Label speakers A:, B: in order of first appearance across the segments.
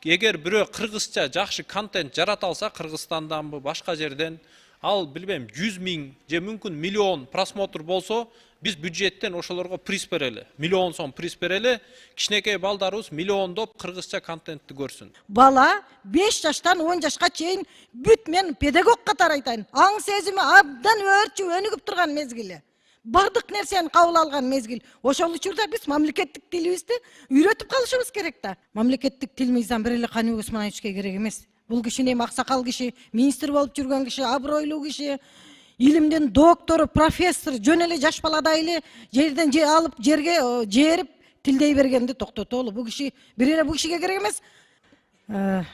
A: Эгер бирөө кыргызча жакшы контент жарата алса, Кыргызстанданбы, башка жерден, ал билбейм 100 000 же мүмкүн миллион просмотр болсо, биз бюджеттен ошолорго приз берели. Миллион сом приз берели. Кичинекей балдарыбыз миллиондоп кыргызча контентти көрсүн.
B: Бала 5 жаштан 10 жашка чейин бүт мен педагог катары айтайын. Аң сезими абдан өрчүп өнүгүп турган мезгили. Бардык нерсени кабыл алган мезгил. Ошол учурда биз мамлекеттик тилибизди үйрөтүп калышыбыз керек да. Мамлекеттик тил мыйзам бир эле Каныбек Усмановичке керек эмес. Бул киши эми аксакал киши, министр болуп жүргөн киши, абройлуу киши, илимдин доктору, профессор, жөн эле жаш баладай эле жерден алып жерге жерип тилдей бергенди токтотолу. Бул киши бир эле бул кишиге керек эмес.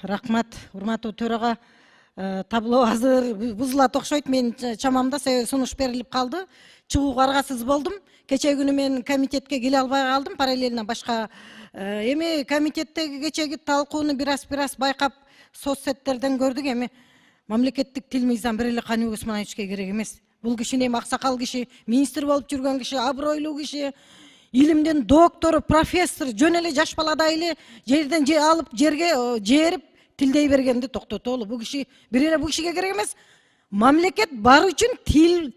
B: Рахмат, урматтуу төрага. Табло азыр бузулат окшойт. Мен чамамда сунуш берилип калды. Чыгууга аргасыз болдум. Кече күнү мен комитетке келе албай калдым. Параллельно башка эми комитеттеги кечеги талкууну бир-аз байкап соцсеттерден көрдүк. Эми мамлекеттик тил мыйзам бир эле Каныбек Усмановичке керек эмес. Бул киши эми аксакал киши, министр болуп жүргөн киши, абройлуу киши, илимдин доктору, профессор, жөн эле жаш баладай эле жерден алып жерге жерип тилдей бергенди токтотолу. Бул киши бир эле бул кишиге керек эмес. Мамлекет бар үчүн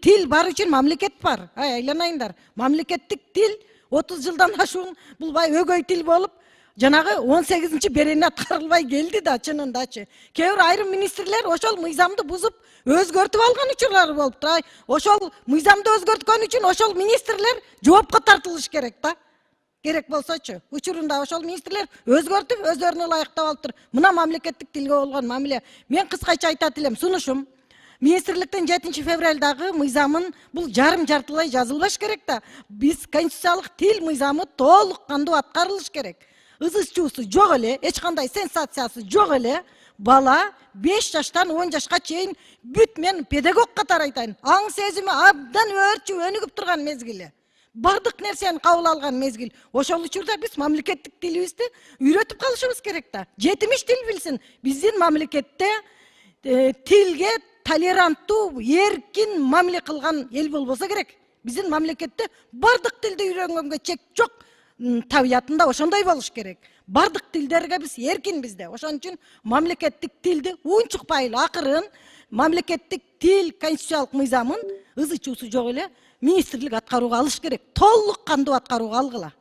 B: тил бар үчүн мамлекет бар. Айланайындар. Мамлекеттик тил 30 жылдан ашуун бул бай өгөй тил болуп, жанагы 18-чи берени аткарылбай келди да чынындачы. Кээ бир айрым министрлер ошол мыйзамды бузуп өзгөртүп алган учурлары болуптур. Ошол мыйзамды өзгөрткөн үчүн ошол министрлер жоопко тартылыш керек да. Керек болсочу. Учурунда ошол министрлер өзгөртүп, өздөрүнө ылайыктап алыптыр. Мына мамлекеттик тилге болгон мамиле. Мен кыскача айтат элем, сунушум. Министрликтин 7 февралдагы мыйзамын бул жарым-жартылай жазылбаш керек да. Биз конституциялык тил мыйзамы толук кандуу аткарылыш керек. Ызы-чуусу жок эле, эч кандай сенсациясы жок эле. Бала 5 жаштан 10 жашка чейин бүт мен педагог катары айтайын. Аң сезими абдан өрчүп өнүгүп турган мезгили. Бардык нерсени кабыл алган мезгил. Ошол учурда биз мамлекеттик тилибизди үйрөтүп калышыбыз керек да. Жетимиш тил билсин. Биздин мамлекетте тилге толеранттуу, эркин мамиле кылган эл болбосо керек. Биздин мамлекетте бардык тилди үйрөнгөнгө чек жок. Табиятында ошондой болуш керек. Бардык тилдерге биз эркинбиз да. Ошон үчүн мамлекеттик тилди унчукпай эле акырын мамлекеттик тил конституциялык мыйзамын ызы-чуусу жок эле министрлик аткарууга алыш керек. Толук кандуу аткарууга алгыла.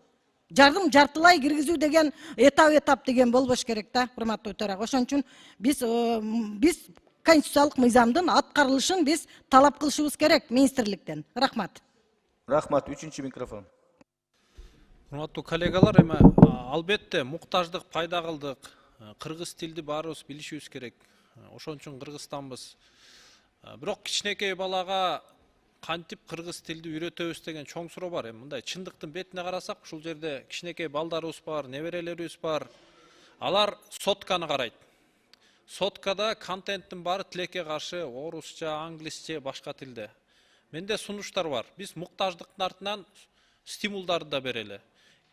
B: Жартылай киргизүү деген этап деген болбош керек да, урматтуу төрага. Ошон үчүн биз конституциялык мыйзамдын аткарылышын биз талап кылышыбыз керек министрликтен. Рахмат.
C: Рахмат. 3-чү микрофон.
A: Урматтуу коллегалар, эми албетте муктаждык пайда кылдык. Кыргыз тилди баарыбыз билишибиз керек. Ошон үчүн Кыргызстанбыз. Бирок кичинекей балага кантип кыргыз тилди үйрөтөбүз деген чоң суроо бар. Эми мындай чындыктын бетине карасак, ушул жерде кичинекей балдарыбыз бар, неберелерибиз бар. Алар сотканы карайт. Соткада контенттин баары тилекке каршы орусча, англисче, башка тилде. Менде сунуштар бар. Биз муктаждыктын артынан стимулдарды да берели.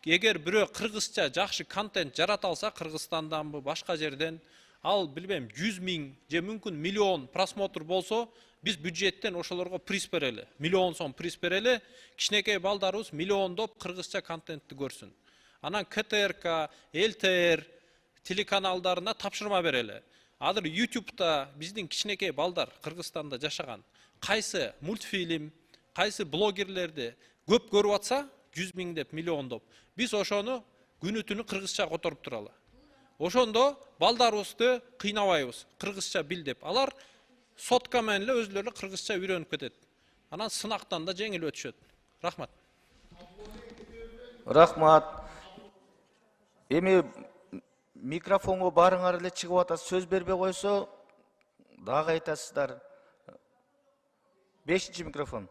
A: Эгер бирөө кыргызча жакшы контент жарата алса, Кыргызстанданбы, башка жерден, ал билбейм 100 000 же мүмкүн миллион просмотр болсо, биз бюджеттен ошолорго приз берели. Миллион сом приз берели. Кичинекей балдарыбыз миллиондоп кыргызча контентти көрсүн. Анан КТРК, ЛТР телеканалдарына тапшырма берели. Азыр YouTube'да биздин кичинекей балдар Кыргызстанда жашаган кайсы мультфильм, кайсы блогерлерди көп көрүп атса, 100 000 деп, миллиондоп, биз ошону күнү-түнү кыргызча которуп туралы. Ошондо балдарыбызды кыйнабайбыз, кыргызча бил деп. Алар сотка менен эле өзүлөрү кыргызча үйрөнүп кетет. Анан сынактан да жеңил өтүшөт. Рахмат.
C: Рахмат. Эми микрофонго барыңар эле чыгып атасыз, сөз бербей койсо дагы айтасыздар. 5-чи микрофон.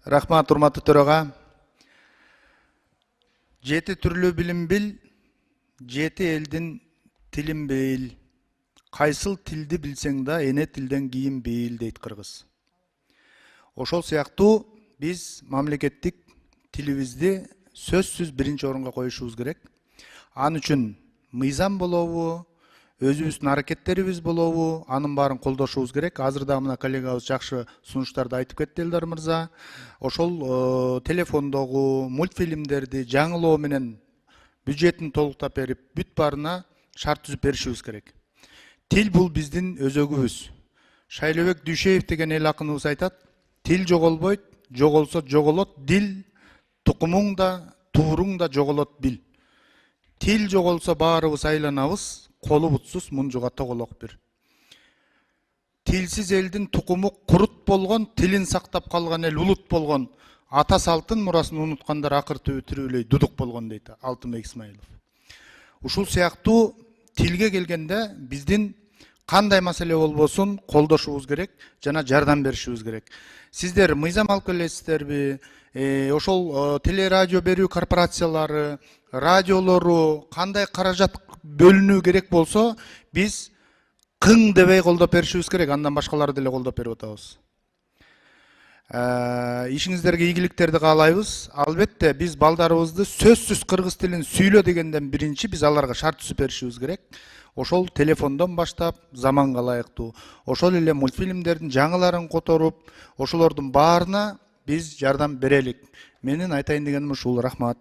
D: Рахмат, урматтуу төрага. 7 түрлүү билим бил, 7 элдин тилин бил. Кайсыл тилди билсең да, эне тилден кийин бил дейт кыргыз. Ошол сыяктуу биз мамлекеттик тилибизди сөзсүз биринчи орунга коюшубуз керек. Ан үчүн мыйзам болобу, өзүбүздүн аракеттерибиз болобу, анын баарын колдошубуз керек. Азыр да мына коллегабыз жакшы сунуштарды айтып кетти Элдар мырза. Ошол телефондогу мультфильмдерди жаңылоо менен бюджетин толуктап берип, бүт баарына шарт түзүп беришибиз керек. Тил бул биздин өзөгүбүз. Шайлообек Дүйшеев деген эл акыныбыз айтат, тил жоголбойт, жоголсо жоголот, дил тукумуң да, тууруң да жоголот бил. Тил жоголсо баарыбыз айланабыз, колу бутсуз мунжуга тоголок бир. Тилсиз элдин тукуму курут болгон, тилин сактап калган эл улут болгон, ата салтын мурасын унуткандар акыр түбү тирүүлөй дудук болгон дейт Алтынбек Исмаилов. Ушул сыяктуу тилге келгенде биздин кандай маселе болбосун колдошубуз керек жана жардам беришибиз керек. Сиздер мыйзам алып келесиздерби? Ошол телерадио берүү корпорациялары, радиолору кандай каражат бөлүнүү керек болсо, биз кың дебей колдоп беришибиз керек, андан башкалары деле колдоп берип атабыз. Ишиңиздерге ийгиликтерди каалайбыз. Албетте биз балдарыбызды сөзсүз кыргыз тилин сүйлө дегенден биринчи биз аларга шарт түзүп беришибиз керек. Ошол телефондон баштап заманга ылайыктуу, ошол эле мультфильмдердин жаңыларын которуп, ошолордун баарына биз жардам берелик. Менин айтайын дегеним ушул. Рахмат.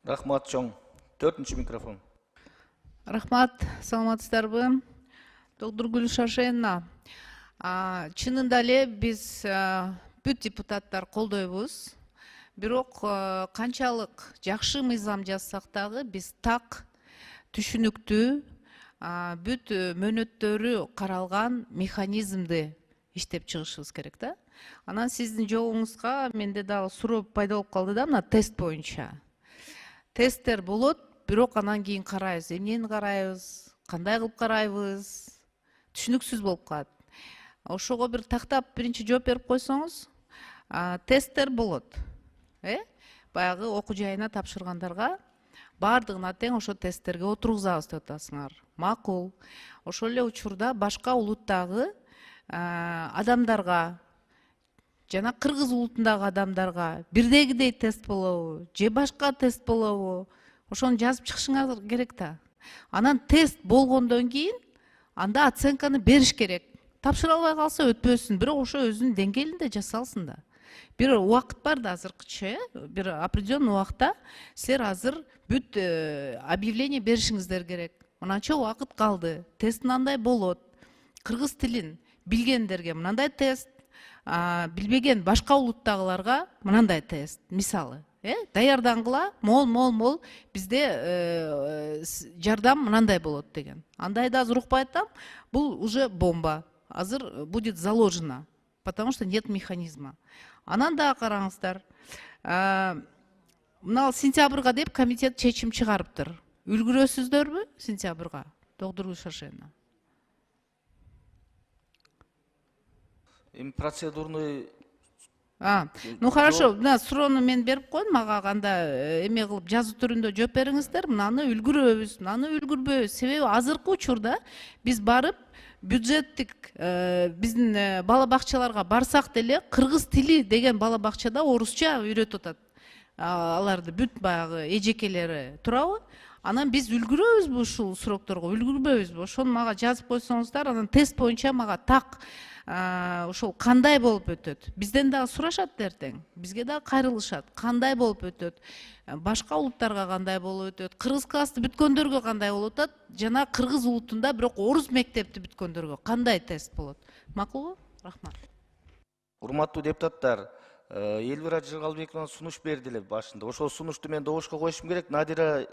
C: Рахмат чоң. 4-чү микрофон.
E: Рахмат, саламатсыздарбы? Доктор Гүлшашевна, чынында эле биз бүт депутаттар колдойбуз. Бирок канчалык жакшы мыйзам жазсак дагы биз так түшүнүктүү, бүт мөөнөттөрү каралган механизмди иштеп чыгышыбыз керек да. Анан сиздин жообуңузга менде дагы суроо пайда болуп калды да, мына тест боюнча. Тесттер болот, бирок анан кийин карайбыз, эмнени карайбыз, кандай кылып карайбыз, түшүнүксүз болуп калат. Ошого бир тактап биринчи жооп берип койсоңуз, тесттер болот. Баягы окуу жайына тапшыргандарга баардыгына тең ошо тесттерге отургузабыз деп атасыңар. Макул. Ошол эле учурда башка улуттагы адамдарга жана кыргыз улутундагы адамдарга бирдегидей тест болобу, же башка тест болобу? Ошону жазып чыгышыңар керек да. Анан тест болгондон кийин анда оценканы бериш керек. Тапшыра албай калса өтпөсүн, бирок ошо өзүнүн деңгээлинде жасалсын да. Бир убакыт бар да азыркыча, бир определенный убакта силер азыр бүт объявление беришиңиздер керек. Мынанча убакыт калды. Тест мынандай болот. Кыргыз тилин билгендерге мынандай тест, билбеген башка улуттагыларга мынандай тест. Мисалы, даярдангыла, мол бизде жардам мынандай болот деген. Андайды азыр укпай атам, бул уже бомба. Азыр будет заложено, потому что нет механизма. Анан да караңыздар. Мына сентябрга деп комитет чечим чыгарыптыр. Үлгүрөсүздөрбү сентябрга? Доктор Гүлшашевна.
C: Процедурный.
E: Ну хорошо, мына суроону мен берип коеюн, мага анда эме кылып жазуу түрүндө жооп бериңиздер. Мынаны үлгүрөбүз, мынаны үлгүрбөйбүз. Себеби азыркы учурда биз барып бюджеттик биздин бала бакчаларга барсак деле кыргыз тили деген бала бакчада орусча үйрөтүп атат. Аларды бүт баягы эжекелери турабы? Анан биз үлгүрөбүзбү ушул сурокторго, үлгүрбөйбүзбү? Ошону мага жазып койсоңуздар, анан тест боюнча мага так ошол кандай болуп өтөт? Бизден дагы сурашат эртең. Бизге дагы кайрылышат. Кандай болуп өтөт? Башка улуттарга кандай болуп өтөт? Кыргыз классты бүткөндөргө кандай болуп өтөт? Жана кыргыз улутунда бирок орус мектепти бүткөндөргө кандай тест болот? Макулбу? Рахмат.
C: Урматтуу депутаттар, Элвира Жыргалбековна сунуш берди эле башында. Ошол сунушту мен добушка коюшум керек. Надира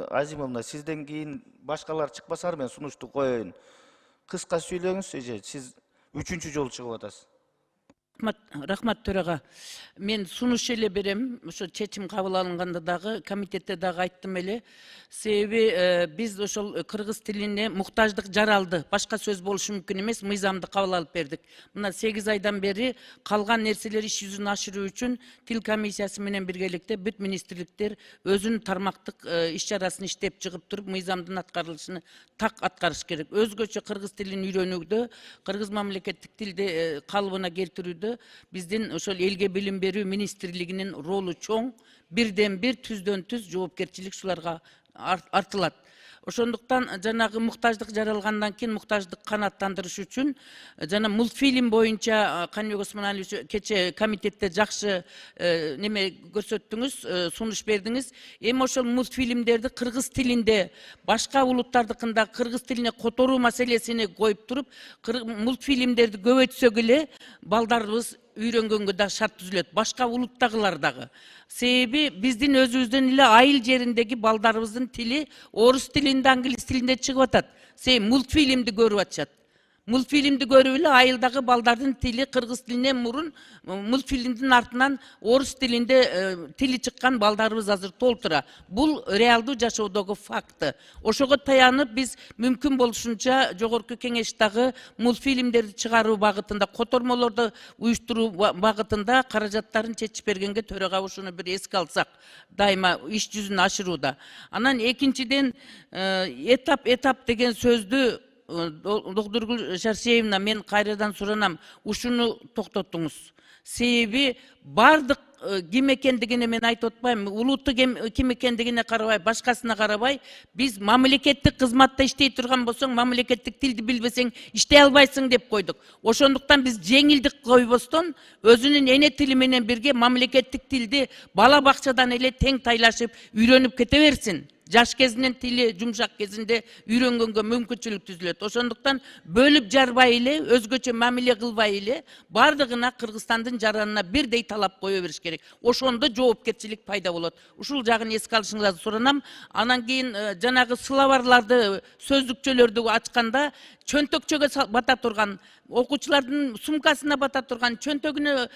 C: Азимовна, сизден кийин башкалар чыкпасар мен сунушту коеюн. Кыска сүйлөңүз, эже. Сиз 3-чү жолу чыгып атасыз.
F: Рахмат төраға. Мен сунуш эле берем. Ошо чечим кабыл алынганда дагы комитетте дагы айттым эле. Себеби биз ошол кыргыз тилине муктаждык жаралды. Башка сөз болушу мүмкүн эмес, мыйзамды кабыл алып бердик. Мына 8 айдан бери калган нерселер иш жүзүн ашыруу үчүн тил комиссиясы менен биргеликте бүт министрликтер өзүнүн тармактык иш чарасын иштеп чыгып туруп, мыйзамдын аткарылышын так аткарыш керек. Өзгөчө кыргыз тилин үйрөнүүдө, кыргыз мамлекеттик тилди калыбына келтирүүдө биздин ошол элге билим берүү министрлигинин ролу чоң, бирден бир түздөн түз жоопкерчилик шуларга артылат. Ошондуктан жанагы муктаждык жаралгандан кийин муктаждык канааттандырыш үчүн жана мультфильм боюнча Каныбек Осмоналиевич кече комитетте жакшы неме көрсөттүңүз, сунуш бердиңиз. Эми ошол мультфильмдерди кыргыз тилинде башка улуттардыкында кыргыз тилине которуу маселесини коюп туруп, мультфильмдерди көбөйтсөк эле балдарыбыз үйрөнгөнгө да шарт түзүлөт. Башка улуттагылар дагы. Себеби биздин өзүбүздүн эле айыл жериндеги балдарыбыздын тили орус тилинде, англис тилинде чыгып атат. Себеби мультфильмди көрүп атышат. Мультфильмди көрүп эле айылдагы балдардын тили кыргыз тилинен мурун мультфильмдин артынан орус тилинде тили чыккан балдарыбыз азыр толтура. Бул реалдуу жашоодогу факты. Ошого таянып биз мүмкүн болушунча жогорку кеңештагы мультфильмдерди чыгаруу багытында, котормолорду уюштуруу багытында каражаттарын чечип бергенге төрага ушуну бир эске алсак, дайыма иш жүзүн ашырууда. Анан экинчиден этап деген сөздү Доктургүл Шаршеевна, мен кайрадан суранам, ушуну токтотуңуз. Себеби бардык ким экендигине мен айтып атпайм, улутту ким экендигине карабай, башкасына карабай, биз мамлекеттик кызматта иштей турган болсоң, мамлекеттик тилди билбесең иштей албайсың деп койдук. Ошондуктан биз жеңилдик койбостон өзүнүн эне тили менен бирге мамлекеттик тилди бала бакчадан эле тең тайлашып үйрөнүп кете берсин. Жаш кезинен тили жумшак кезинде үйрөнгөнгө мүмкүнчүлүк түзүлөт. Ошондуктан бөлүп жарбай эле, өзгөчө мамиле кылбай эле, бардыгына Кыргызстандын жаранына бирдей талап кое бериш керек. Ошондо жоопкерчилик пайда болот. Ушул жагын эске алышыңызды суранам. Анан кийин жанагы словарларды, сөздүкчөлөрдү ачканда чөнтөкчөгө бата турган, окуучулардын сумкасына бата турган, чөнтөгүнө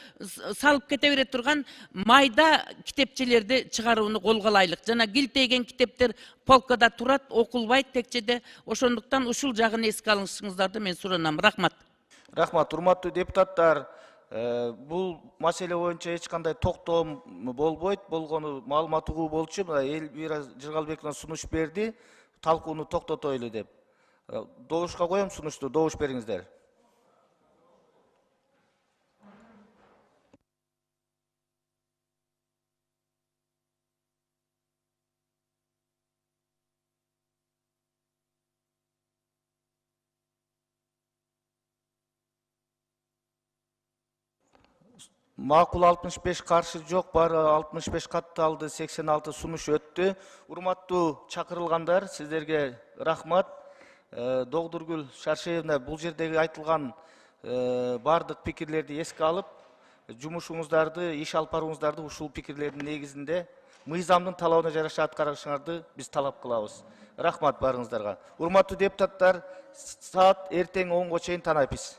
F: салып кете бере турган майда китепчелерди чыгарууну колго алайлык. Жана килтейген китептер полкада турат, окулбайт текчеде. Ошондуктан ушул жагын эске алышыңыздарды мен суранам. Рахмат.
C: Рахмат, урматтуу депутаттар. Бул маселе боюнча эч кандай токтом болбойт. Болгону маалымат угуу болчу, Элвира Жыргалбековна сунуш берди, талкууну токтотойлу деп. Добушка коем сунушту, добуш бериңиздер. Макул 65 каршы жок, бары 65 катталды, 86 сунуш өттү. Урматтуу чакырылгандар, сиздерге рахмат. Доктургүл Шаршеевна бул жердеги айтылган бардык пикирлерди эске алып, жумушуңуздарды, иш алып барууңуздарды ушул пикирлердин негизинде мыйзамдын талабына жараша аткарышыңарды биз талап кылабыз. Рахмат барыңыздарга. Урматтуу депутаттар, саат эртең 10-го чейин танайбыз.